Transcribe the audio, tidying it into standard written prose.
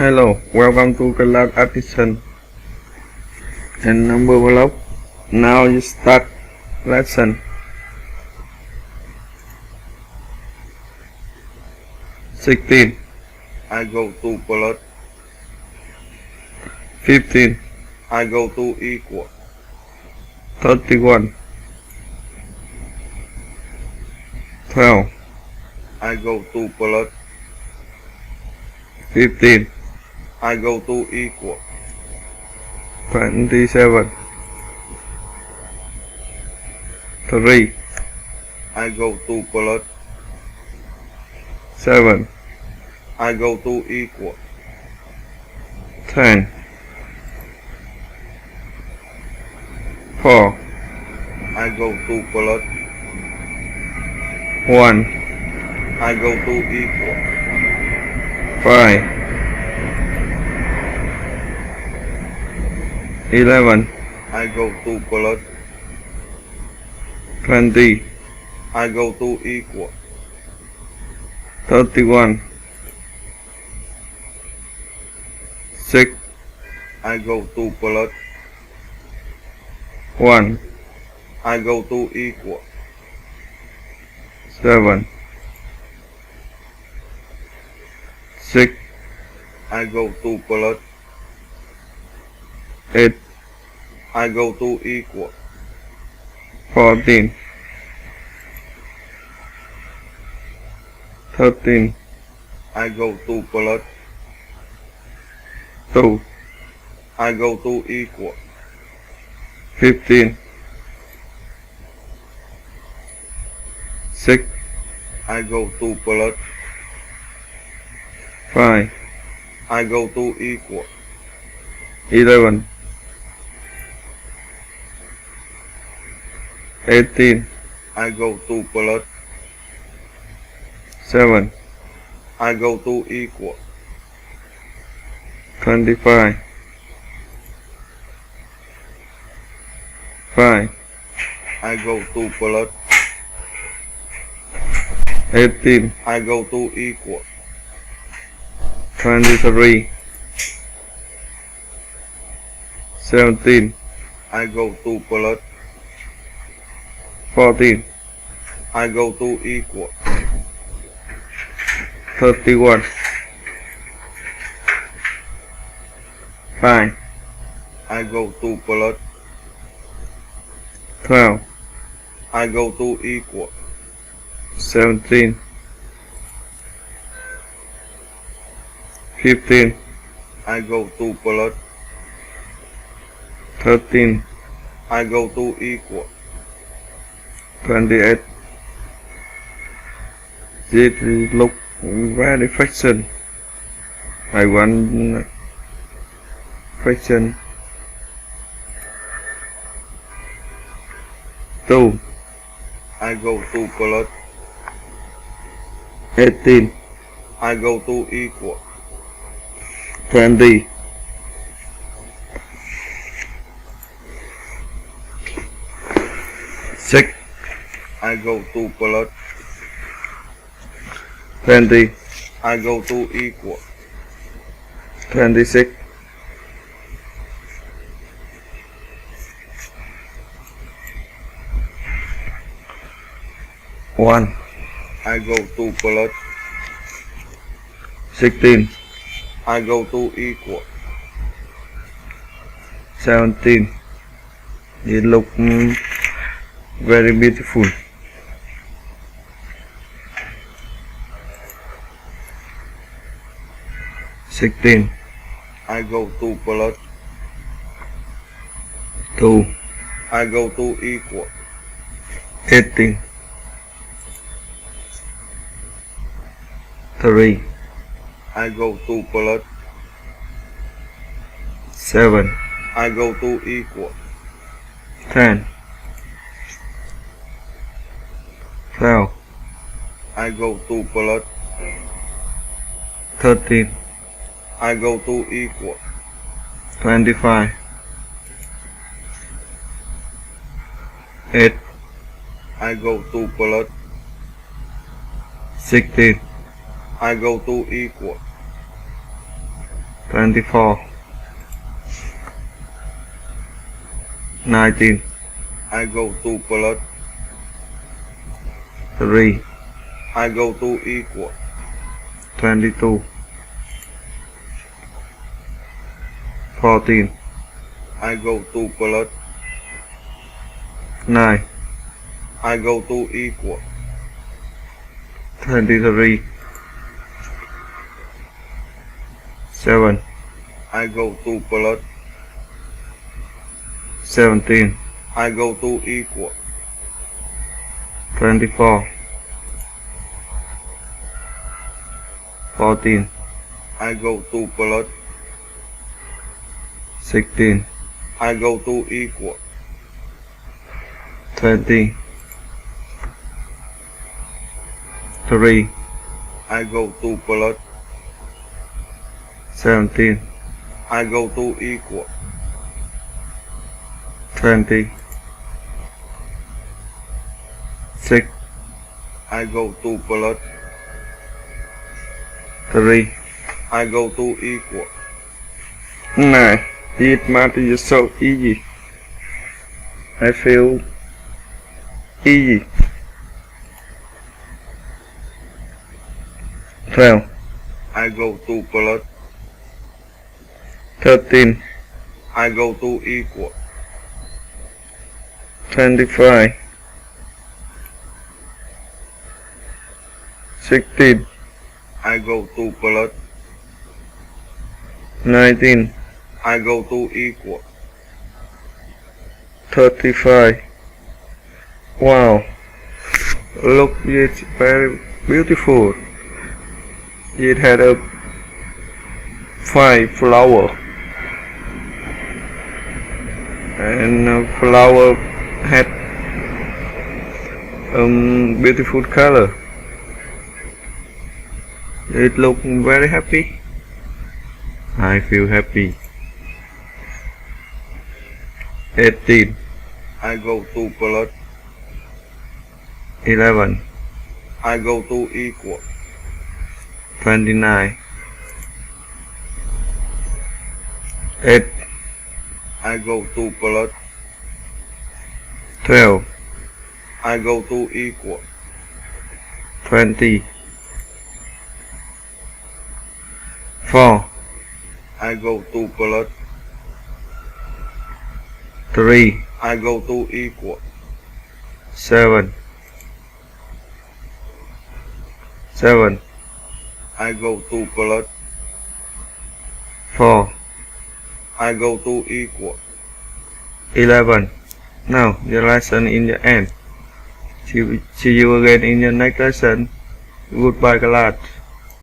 Hello, welcome to Class Addition and number block. Now you start lesson 16. I go to plus 15. I go to equal 31. 12. I go to plus 15. I go to equal 27. 3. I go to plus 7. I go to equal 10. 4. I go to plus 1. I go to equal 5. 11. I go to plus 20. I go to equal 31. 6. I go to plus 1. I go to equal 7. 6. I go to plus 8. I go to equal 14. 13. I go to plus 2. I go to equal 15. 6. I go to plus 5. I go to equal 11. 18. I go to plus 7. I go to equal 25. 5. I go to plus 18. I go to equal 23. 17. I go to plus 14. I go to equal 31. 5. I go to plus 12. I go to equal 17. 15. I go to plus 13. I go to equal 28. This look very fashion. I want fashion. 2. I go to plus 18. I go to equal 20. 6. I go to plus 20. I go to equal 26. 1. I go to plus 16. I go to equal 17. It look very beautiful. 16. I go to plus 2. I go to equal 18. 3. I go to plus 7. I go to equal 10. 12. I go to plus 13. I go to equal 25. 8. I go to plus 16. I go to equal 24, 19, I go to plus. 3, I go to equal. 22, 14, I go to plus. 9, I go to equal. 23, 7, I go to plus. 17, I go to equal. 24, 14, I go to plus. 16, I go to equal. 20, 3, I go to plus. 17, I go to equal. 20, 6, I go to plus. 3, I go to equal. 9. It math is so easy. I feel easy. 12, I go to plus. 13, I go to equal. 25, 16, I go to plus. 19, I go to equal. 35. Wow, look, it's very beautiful. It had a 5 flower, and flower had beautiful color. It looked very happy. I feel happy. 18, I go to plus. 11, I go to equal. 29, 8, I go to plus. 12, I go to equal. 20, 4, I go to plus. 3, I go to equal. 7, 7, I go to plus. 4, I go to equal. 11. Now your lesson in the end. See you again in your next lesson. Goodbye, Galat.